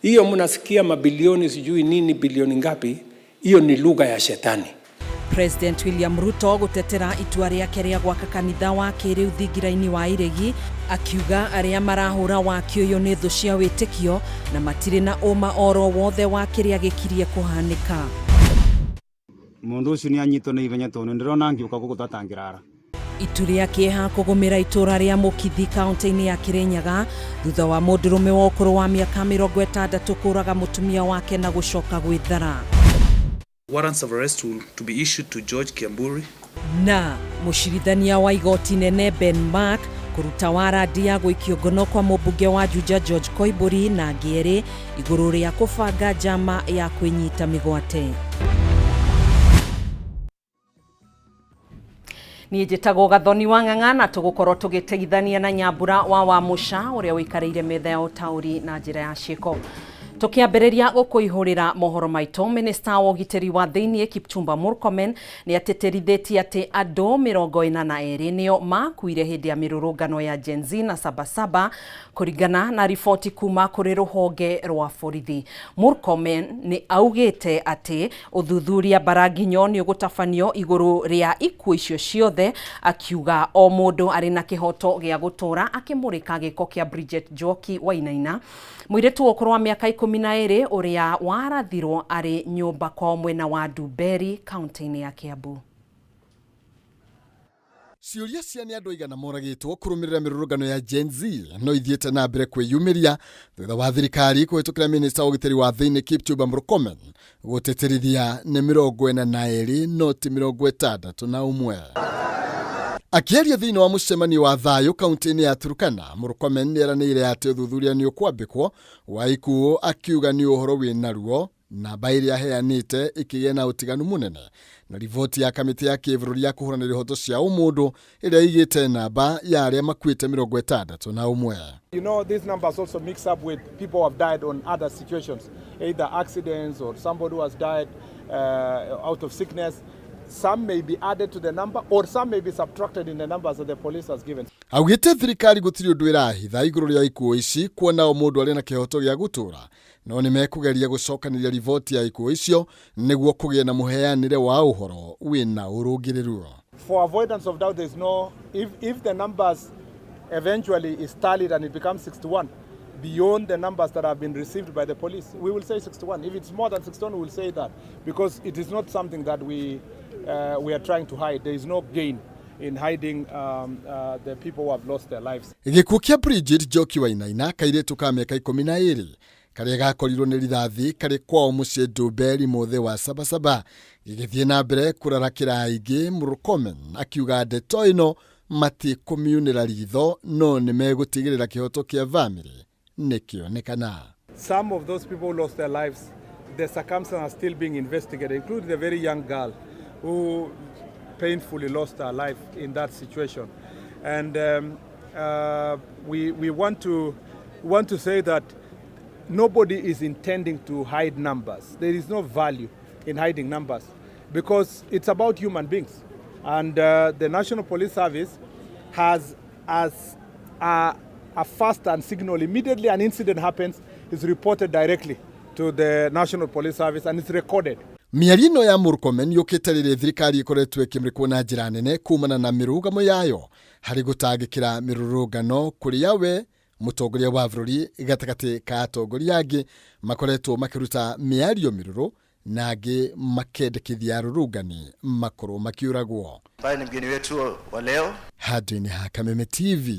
Hiyo mnasikia mabilioni sijui nini bilioni ngapi, hiyo ni lugha ya shetani. President William Ruto gutetera itua riake ria gwaka kanitha wa kiriu thingiraini wa Iregi, akiuga aria marahura wakio yo ni thu cia witikio na matire na uma oro wothe wa kiria gikirie kuhanika. Mundu ucio ni anyitwo ni ivenya tondu ndirona ngiuka gugutatangira. Ituria kieha kugumira itura ria Mukithi kaunti-ini ya Kirinyaga thutha wa mundurume wa ukuru wa miaka 60 kuraga mutumia wake na gucoka gwithara. Warrants of arrest to be issued to George Kiamburi. Na mushirithania wa igoti nene Ben Mark kuruta warandi ya gwikio ngono kwa mubunge wa Juja George Koiburi na Giere iguru ria kubanga njama ya kwinyita migwate. Ni njitagwo Gathoni wa Ng'ang'a na tugukorwo tugiteithania na Nyambura wa Wamusha uria wikareire metha ya utauri na njira ya ciiko. Tukiambĩrĩria gũkũihũrĩra mohoro maitũ, Minister wa ũgitĩri wa thĩinĩ Kipchumba Murkomen nĩ ateterithitie atĩ andũ 42 nĩo makuire hĩndĩ ya mĩrũrũngano ya Gen Z na Sabasaba kũringana na riboti kuma kũrĩ rũhonge rwa borithi. Murkomen nĩ augĩte atĩ ũthuthuria baranginyo nĩ ũgũtabanio igũrũ rĩa ikuũ icio ciothe, akiuga o mũndũ arĩ na kĩhoto gĩa gũtũũra, akĩmũrĩka gĩko kĩa Bridget Njoki Wainaina, mũirĩtu wa ũkũrũ wa mĩaka 12 uria warathirwo ari nyumba kwa mwena wa Duberi kaunti-ini ya Kiambu. Ciuria cia ni andu igana moragitwo kurumirira mirurungano ya Gen Z no ithiete na mbere kwiyumiria thutha wa thirikari kuhitukira Minister wa ũgitĩri wa thĩinĩ Kipchumba Murkomen guteterithia ni 42 no ti 61. Akiaria thĩinĩ wa mũcemanio wa thayo kaunti-ini ya Turkana, Murkomen nĩeranĩire atĩ ũthuthuria nĩ ũkwambĩkwo wa ikuũ, akiuga nĩ ũhoro wĩna ruo, namba ĩrĩa aheanĩte ĩkĩgĩa na ũtiganu mũnene na riboti ya kamĩtĩ ya kĩbũrũri ya kũhũrana na ihoto cia ũmũndũ ĩrĩa igĩte namba ya arĩa makuĩte 61. You know, these numbers also mix up with people who have died on other situations, either accidents or somebody who has died out of sickness. Some may be added to the number or some may be subtracted in the numbers that the police has given. Augite thirikari gutiri undu irahitha iguru ria ikuũ ici kuona o mundu ari na kihoto gĩa gũtũũra, no nĩ mekugeria gucokanĩria riboti ya ikuũ icio nĩguo kũgĩe na mũheanĩre wa ũhoro wĩna ũrũngĩrĩru. For avoidance of doubt, there is no, if the numbers eventually is tallied and it becomes 61 beyond the numbers that have been received by the police, we will say 61. If it's more than 61, we will say that, because it is not something that we are trying to hide. There is no gain in hiding the people who have lost their lives. Gĩkuũ kĩa Bridget Njoki Wainaina kairĩtu ka mĩaka 12 karĩa gakorirwo nĩ rithathi karĩ kwao mũciĩ Duberi mothe wa Sabasaba gĩgĩthiĩ na mbere kũrarakĩra aingĩ. Murkomen akiuga ndeto ĩno matikũmiunĩra ritho no nĩ megũtigĩrĩra kĩhoto kĩa bamĩrĩ nĩkĩonekana. Some of those people who lost their lives, the circumstances are still being investigated, including the very young girl who painfully lost her life in that situation. And we want to say that nobody is intending to hide numbers. There is no value in hiding numbers because it's about human beings. And the National Police Service has a fast and signal. Immediately an incident happens, is reported directly to the National Police Service and it's recorded. Miarino ya Murkomen yũkĩte rĩrĩ thirikari ĩkoretwo ĩkĩmĩrĩkwo na njĩra nene kumana na mĩrũgamo yayo harĩ gũtangĩkĩra mĩrũrũngano kũrĩa we mũtongoria wa bũrũri gatagatĩ ka atongoria angĩ makoretwo makĩruta mĩario mĩrũrũ na angĩ makendekithia arũrũngani makorwo makiũragwo. Ni mgeni wetu wa leo. Handũ-inĩ ha Kameme TV,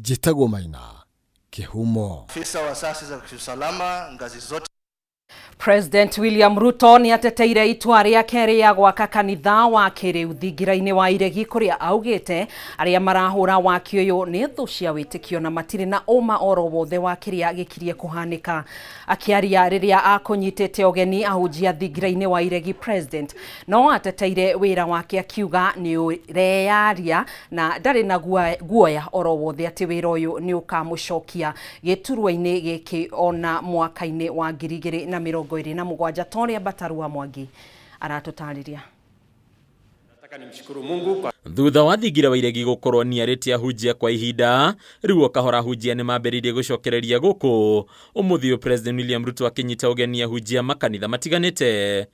njĩtagwo Maina Kĩhumo. Afisa wa asasi za usalama ngazi zote. President William Ruto ni ateteire itua rĩake rĩa gwaka kanitha wa kĩrĩu thingira-inĩ wa Iregi kũrĩa augĩte arĩa marahũra wakio ũyũ nĩ thũ cia wĩtĩkio na matirĩ na ũma oro wothe wa kĩrĩa gĩkirie kũhanĩka. Akĩaria rĩrĩa akũnyitĩte ũgeni ahunjia thingira-inĩ wa Iregi, President no ateteire wĩra wake akiuga nĩ ũreyaria na ndarĩ na guoya oro wothe atĩ wĩra ũyũ nĩ ũkamũcokia gĩturwa-inĩ gĩkĩ ona mwaka-inĩ wa 2027. Toria Batarua Mwangi aratũtarĩria. Nataka nimshukuru Mungu kwa Thutha wa thingira wa iregi gukorwo niarĩtie ahunjia kwa ihinda, rĩu kahora ahunjia nĩ mambĩrĩirie gũcokereria gũkũ. Ũmũthĩ President William Ruto akĩnyita ũgeni ahunjia makanitha matiganĩte.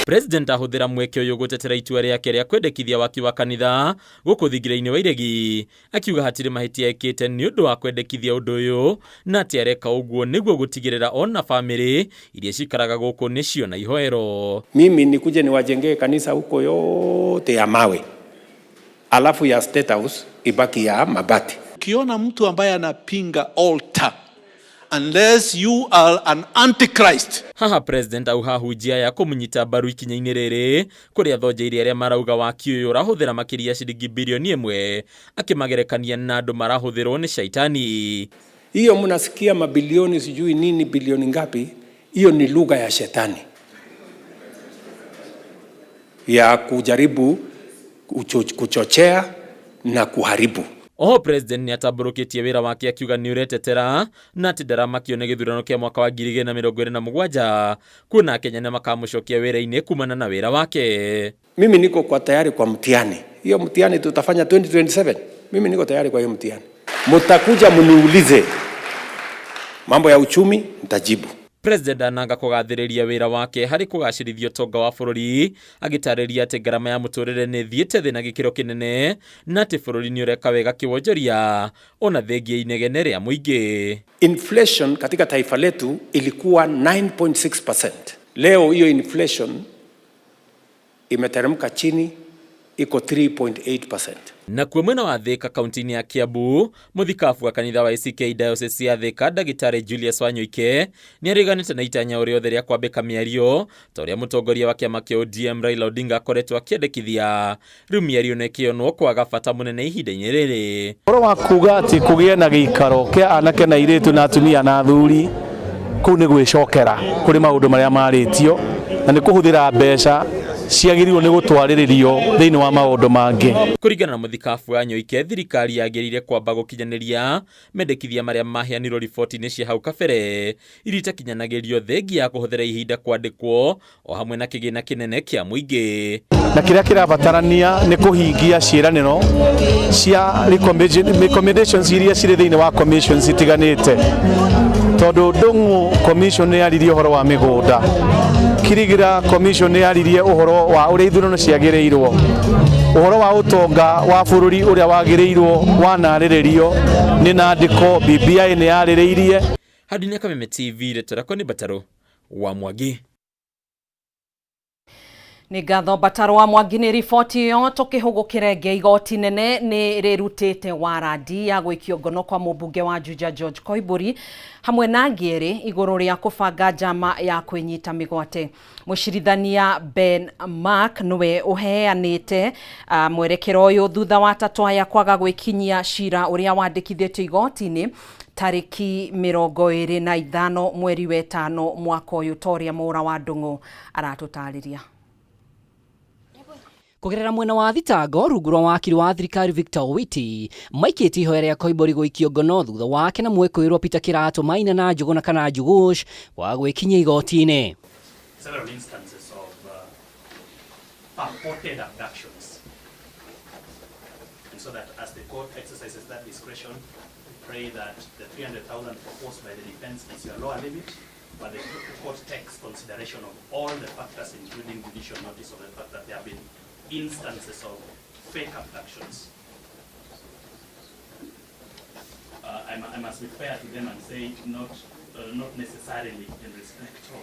President ahũthĩra mweke ũyũ gũtetera itua rĩake rĩa kwendekithia waki wa kanitha gũkũ thingira-inĩ wa iregi, akiuga hatirĩ mahĩtia ekĩte nĩ ũndũ wa kwendekithia ũndũ ũyũ, na atĩ areka ũguo nĩguo gũtigĩrĩra ona famĩlĩ iria cikaraga gũkũ nĩcio na ihoero. Mimi nikuje niwajengee kanisa huko yote ya mawe, alafu ya State House ibaki ya mabati. Ukiona mtu ambaye anapinga altar, unless you are an antichrist. Haha President auha hujia ya kũmunyita mbaru ikinya-inĩ rĩrĩ kũrĩa thonjeiri arĩa marauga waki ũyũ ũrahũthĩra makĩria ciringi bilioni 1, akĩmagerekania na andũ marahũthĩrwo nĩ shaitani. Hiyo mnasikia mabilioni sijui nini bilioni ngapi, hiyo ni lugha ya shetani ya kujaribu kuchochea na kuharibu. President ni ataburũkĩtie wĩra wake akiuga nĩ ũretetera na atĩ ndaramakio nĩ gĩthurano kĩa mwaka wa 2027 kuona Kenya nĩ makamũcokia wĩra-inĩ kumana na wĩra wake. Mimi niko kwa tayari kwa mtihani. Hiyo mtihani tutafanya 2027. Mimi niko tayari kwa hiyo mtihani. Mtakuja mniulize mambo ya uchumi, nitajibu. President ananga kũgathĩrĩria wĩra wake harĩ kũgacĩrithia ũtonga wa bũrũri, agĩtarĩria atĩ ngarama ya mũtũrĩre nĩ thiĩte thĩ na gĩkĩro kĩnene, na atĩ bũrũri nĩ ũreka wega kĩwonjoria ona thengia inegene rĩa mũingĩ. Inflation katika taifa letu ilikuwa 9.6%. Leo hiyo inflation imeteremka chini, iko 3.8%. Na kuo mwena wa Thika kaunti-inĩ ya Kiambu, mũthikabu wa kanitha wa ACK Diocese ya Thika Ndagĩtarĩ Julius Wanyoike nĩ ariganĩte na itanya o rĩothe rĩa kwambĩka mĩario ta ũrĩa mũtongoria wa kĩama kĩa ODM Raila Odinga akoretwo akĩendekithia. Rĩu mĩario nĩ ĩkĩonwo kwaga bata mũnene ihinda-inĩ rĩrĩ. Ũhoro wa kuga atĩ kũgĩe na gĩikaro kĩa anake na airĩtu na atumia na athuri, kũu nĩ gwĩcokera kũrĩ maũndũ marĩa marĩtio na nĩ kũhũthĩra mbeca ciagĩrĩirwo nĩ gũtwarĩrĩrio thĩinĩ wa maũndũ mangĩ. Kũringana na mũthikabu wa Nyoike, thirikari yagĩrĩire kwamba gũkinyanĩria mendekithia marĩa maheanirwo riboti-inĩ cia hau kabere iria itakinyanagĩrio thengia ya kũhũthĩra ihinda kwandĩkwo o hamwe na kĩgĩna kĩnene kĩa mũingĩ. Na kĩrĩa kĩrabatarania nĩ kũhingia ciĩranĩro cia recommendations iria cirĩ thĩinĩ wa commissions itiganĩte, tondũ Ndung'u commission nĩ yaririe ũhoro wa mĩgũnda, Kirigira commission nĩ yaririe ũhoro wa ũrĩa ithurano ciagĩrĩirwo, ũhoro wa ũtonga wa bũrũri ũrĩa wagĩrĩirwo wanarĩrĩrio nĩ nandĩko, BBI nĩ yarĩrĩirie. Hadi Kameme TV retorako nĩ Bataro wa Mwangi. Nĩ ngatho Bataro wa Mwangi nĩ riboti ĩyo. Tũkĩhũgũkĩra igoti nene nĩ rĩrutĩte warandi ya gũikio ngono kwa mũmbunge wa Juja George Koimbũri hamwe na ngĩrĩ igũrũ rĩa kũbanga njama ya kwĩnyita mĩgwate. Mũcirithania Ben Mark nĩwe ũheanĩte mwerekero ũyũ thutha wa tatũ aya kwaga gwĩkinyia cira ũrĩa wandĩkithĩtio igoti-inĩ tarĩki 25 mweri wa 5 mwaka ũyũ, Toria Mũra wa Ndung'u aratũtarĩria. Kũgerera mwena wa thitango rungu rwa wakiri wa thirikari Victor Owiti maikĩtie ihoya rĩa Koimbũri gũikio ngono thutha wake na mwĩkũĩrwo Peter Kĩratũ Maina na Njũgũna kana Njugush wa gwĩkinyia igoti-inĩ. Several instances of purported abductions, and so that as the court exercises that discretion, we pray that the 300,000 proposed by the defense is your lower limit, but the court takes consideration of all the factors, including judicial notice of the fact that there have been instances of fake abductions. I must be fair to them and say not necessarily in respect of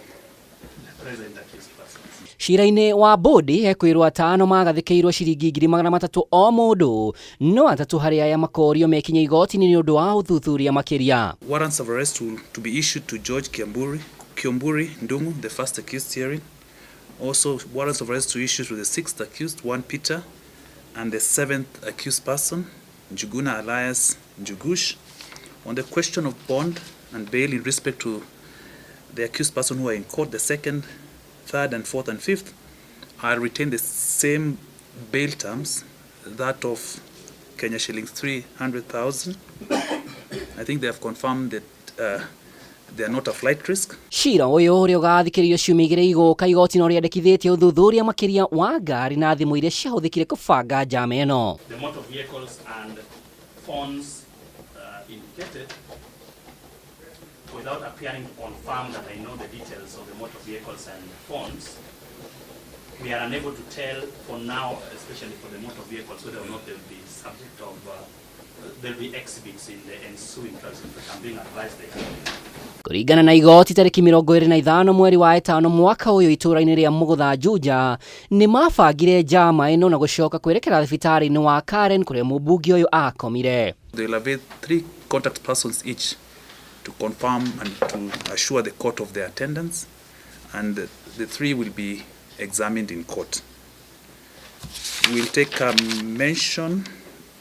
the present accused persons. Cira-inĩ wa Bodi hekwĩrwo atano magathĩkĩirwo ciringi 300 o mũndũ, no atatũ harĩ aya makorio mekinya igoti-inĩ nĩ ũndũ wa ũthuthuria makĩria. Warrants of arrest to be issued to George Kiomburi Ndung'u, the first accused hearing. Also, warrants of arrest to issue to the 6th accused, 1 Peter, and the 7th accused person, Njuguna alias Njugush, on the question of bond and bail in respect to the accused person who are in court. The 2nd, 3rd, and 4th, and 5th are retain the same bail terms, that of Kenya shillings 300,000. I think they have confirmed that they are not a flight risk. Cira uyu uria ugathikiririo ciumia igiri iguka igoti no riandikithitie uthuthuria makiria wa ngari na thimu iria ciahuthikire kubanga njama ino. The motor vehicles and phones indicated, without appearing to confirm that I know the details of the motor vehicles and phones, we are unable to tell for now, especially for the motor vehicles, whether or not they will be subject of, there will be exhibits in the ensuing trials. I'm being advised they can. Kuringana na igoti tariki 25 mweri wa 5 mwaka uyu itura-ini ria Mugutha Juja ni mabangire njama ino na gucoka kwerekera thibitari-ini wa Karen kuria mubunge uyu akomire. They will have 3 contact persons each to confirm and to assure the court of their attendance, and the 3 will be examined in court. We will take a mention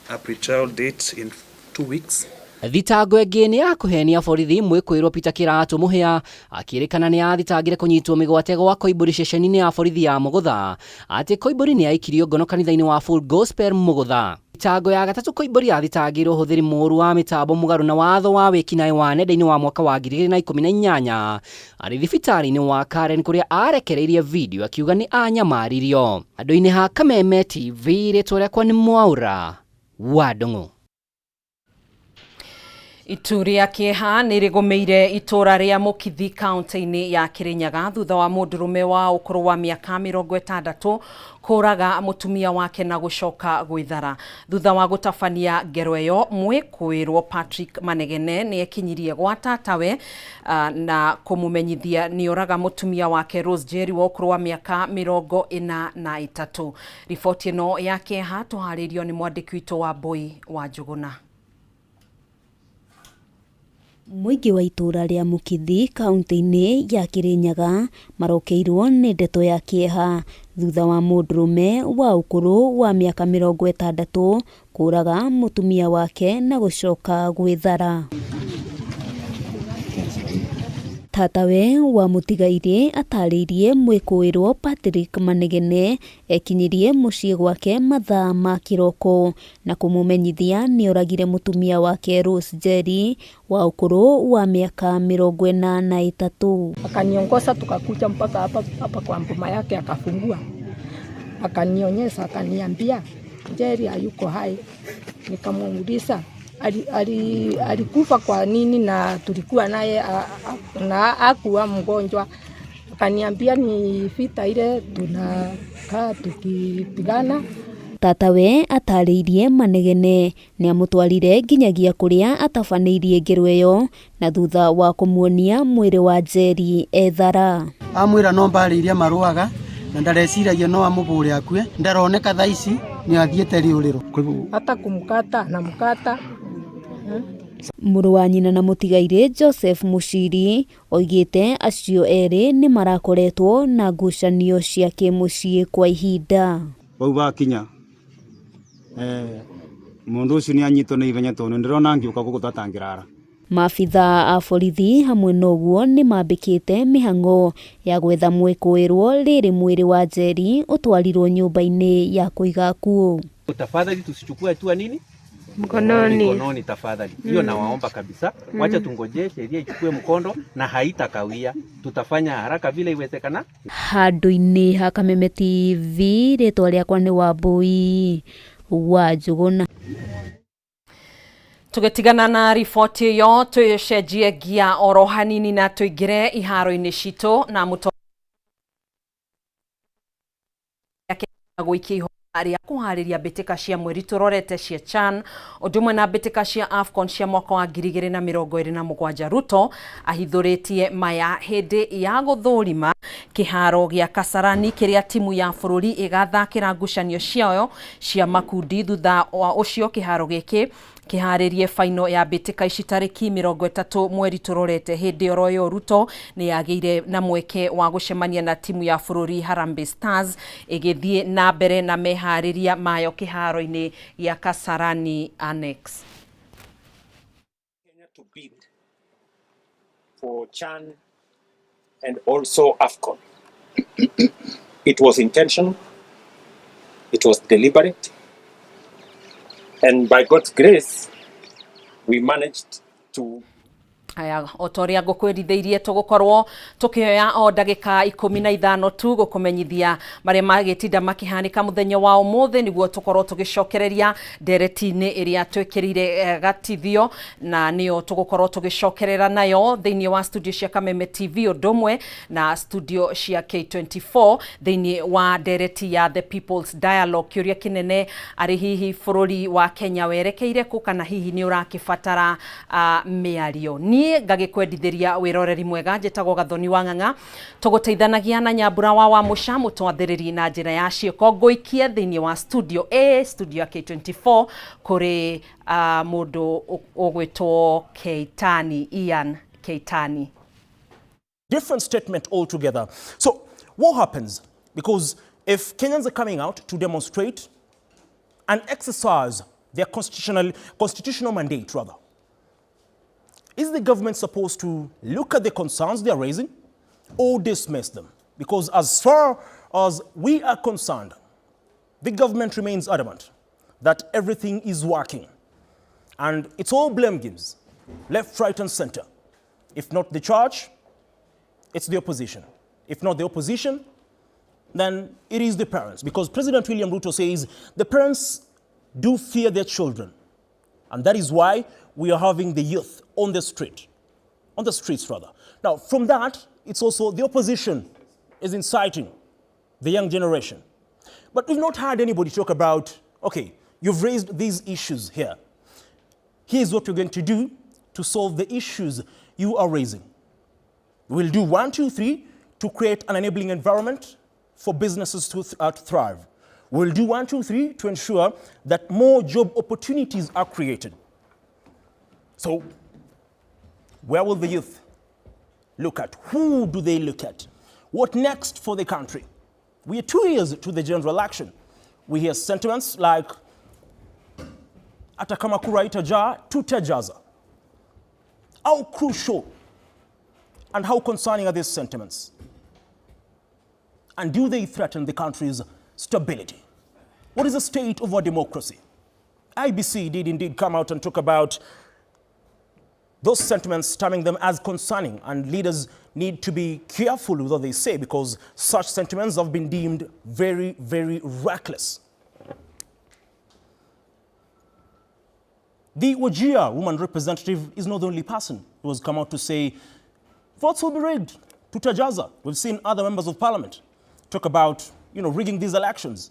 a pre-trial date in 2 weeks. Thitango ĩngĩ nĩ ya kũhenia borithi mwĩkũĩrwo Peter Kĩratũ Mũhĩa akĩrĩkana nĩ athitangire kũnyitwo mĩgwate gwa Koimbũri ceceni-inĩ ya borithi ya Mũgũtha atĩ Koimbũri nĩ aikirio ngono kanitha-inĩ wa Full Gospel Mũgũtha. Thitango ya gatatũ, Koimbũri athitangĩirwo ũhũthĩri mũũru wa mĩtambo mũgarũ na watho wa wĩkinaĩ wa nenda-inĩ wa mwaka wa 2018 arĩ thibitarĩ-inĩ wa Karen kũrĩa arekereirie video akiuga nĩ anyamaririo. Andũ-inĩ ha Kameme TV, rĩtwa rĩakwa nĩ Mwaura wa Ndung'u. Ituria kĩeha nĩ rĩgũmĩire itura rĩa Mũkithi kaunti-inĩ ya Kirinyaga thutha wa mũndũrũme wa ũkũrũ wa mĩaka 60 kũraga mũtumia wake na gũcoka gwĩthara. Thutha wa gũtabania ngero ĩyo, mwĩkũĩrwo Patrick Manegene nĩ ekinyirie gwa tatawe na kũmũmenyithia nĩ oraga mũtumia wake Rose Jerry wa ũkũrũ wa mĩaka 43. Riboti ĩno ya kĩeha tũharĩirio nĩ mwandĩki witũ wa Mbui wa Njũgũna. Mũingĩ wa itura rĩa Mũkithi kaunti-inĩ ya Kirinyaga marokeirwo nĩ ndeto ya kĩeha thutha wa mũndũrũme wa ũkũrũ wa mĩaka 60 kũraga mũtumia wake na gũcoka gwĩthara. Tatawe wa mũtigairĩ atarĩirie mwĩkũĩrwo Patrick Manegene ekinyirie mũciĩ gwake mathaa ma kĩroko na kũmũmenyithia nĩ oragire mũtumia wake Rose Jerry wa ũkũrũ wa mĩaka 43. Akaniongoza tukakuja mpaka hapa kwa mboma yake, akafungua akanionyesha, akaniambia Jerry hayuko hai. Nikamuuliza alikufa kwa nini na tulikuwa naye na hakuwa mgonjwa. Akaniambia ni vita ile tunakaa tukipigana. Tatawe atarĩirie Manegene nĩ amũtwarire nginyagia kũrĩa atabanĩirie ngero ĩyo na thutha wa kũmuonia mwĩrĩ wa Jerry ethara. Amwĩra no mbarĩirie marũaga na ndareciragia no amũbũre akue, ndaroneka thaa ici nĩ athiĩte rĩũrĩro. Hata kumkata na mkata. Mũrũ wa nyina na mũtigairĩ Joseph Mushiri oigĩte acio erĩ nĩ marakoretwo na ngucanio cia kĩmũciĩ kwa ihinda. Bau bakinya mũndũ ũcio nĩ anyitwo na ihenya tondũ ndĩrona angĩũka gũgũtatangĩrara. Maabitha a borithi hamwe noguo nĩ mambĩkĩte mĩhang'o ya gwetha mwĩkũĩrwo rĩrĩ mwĩrĩ wa Jerry ũtwarirwo nyũmba-inĩ ya kũiga kuo. Tafadhali tusichukue hatua nini? Mkononi tafadhali. Hiyo nawaomba kabisa. Wacha tungoje sheria ichukue mkondo na haitakawia. Tutafanya haraka vile iwezekana. Handũ-inĩ ha Kameme TV, rĩtwa rĩakwa nĩ Wambui wa Njũgũna. Tugetigana na riboti ĩyo, tũcenjie gia oro hanini na tũingĩre iharo-inĩ citũ na mũtongoria gũikia arĩa kũharĩria mbĩtĩka cia mweri tũrorete cia CHAN ũndũ ũmwe na mbĩtĩka cia AFCON cia mwaka wa 2027. Ruto ahithũrĩtie maya hĩndĩ ya gũthũrima kĩharo gĩa Kasarani kĩrĩa timu ya bũrũri ĩgathakĩra ngucanio ciayo cia makundi. Thutha wa ũcio kĩharo gĩkĩ kĩharĩrie faino ya mbĩtĩka ici tarĩki 30 mweri tũrorete. Hĩndĩ oro ĩyo Ruto nĩ agĩire na mweke wa gũcemania na timu ya bũrũri Harambee Stars ĩgĩthiĩ na mbere na meharĩria mayo kĩharo-inĩ gĩa Kasarani Annex. Kenya to bid for CHAN and also AFCON. It was intentional, it was deliberate, and by God's grace, we managed to. Aya otoria ngũkwĩrithĩirie tũgũkorwo tũkĩoya o ndagĩka 15 tu gũkũmenyithia marĩa magĩtinda makĩhanĩka mũthenya wa ũmũthĩ nĩguo tũkorwo tũgĩcokereria ndereti-inĩ ĩrĩa twĩkĩrire gatithio na nĩyo tũgũkorwo tũgĩcokerera nayo thĩinĩ wa studio cia Kameme TV ũndũ ũmwe na studio cia K24 thĩinĩ wa ndereti ya The People's Dialogue. Kĩũria kĩnene arĩ hihi bũrũri wa Kenya werekeire kũ kana hihi nĩ ũrakĩbatara mĩario. Niĩ ngagĩkwendithĩria wĩroreri mwega njĩtagwo Gathoni wa Ng'ang'a tũgũteithanagia na Nyambura wa Mũsha mũtwathĩrĩri na njĩra ya ciĩko ngũikie thĩinĩ wa studio studio ya K24 kũrĩ mũndũ ũgwĩtwo Keitani Ian Keitani. Different statement altogether. So what happens? Because if Kenyans are coming out to demonstrate and exercise their constitutional mandate, rather, is the government supposed to look at the concerns they are raising or dismiss them? Because as far as we are concerned, the government remains adamant that everything is working. And it's all blame games, left, right, and center. If not the charge, it's the opposition. If not the opposition, then it is the parents. Because President William Ruto says the parents do fear their children. And that is why we are having the youth on the streets. Now, from that, it's also the opposition is inciting the young generation. But we've not heard anybody talk about, okay, you've raised these issues here. Here's what we're going to do to solve the issues you are raising. We'll do 1, 2, 3 to create an enabling environment for businesses to thrive. We'll do 1, 2, 3 to ensure that more job opportunities are created. So, where will the youth look at? Who do they look at? What next for the country? We are 2 years to the general election. We hear sentiments like, atakama kura itaja, tutajaza. How crucial and how concerning are these sentiments? And do they threaten the country's stability? What is the state of our democracy? IBC did indeed come out and talk about those sentiments, terming them as concerning, and leaders need to be careful with what they say because such sentiments have been deemed very, very reckless. The Wajir woman representative is not the only person who has come out to say votes will be rigged, tutajaza. We've seen other members of parliament talk about, rigging these elections.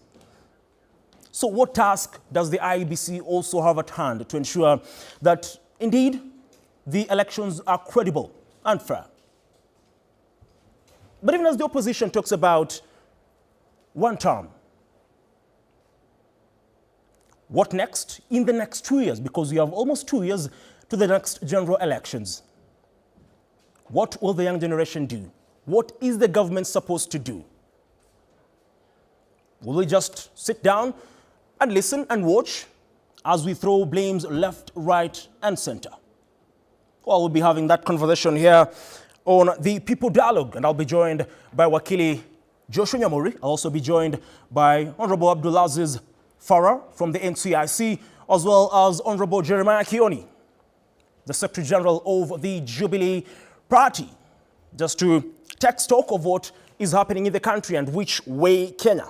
So what task does the IEBC also have at hand to ensure that, indeed, the elections are credible and fair? But even as the opposition talks about one term, what next in the next 2 years? Because we have almost 2 years to the next general elections. What will the young generation do? What is the government supposed to do? Will we just sit down and listen and watch as we throw blames left, right, and center? Well, we'll be having that conversation here on the People Dialogue, and I'll be joined by Wakili Joshua Nyamuri. I'll also be joined by Honorable Abdulaziz Farah from the NCIC, as well as Honorable Jeremiah Kioni, the Secretary General of the Jubilee Party, just to take stock of what is happening in the country and which way Kenya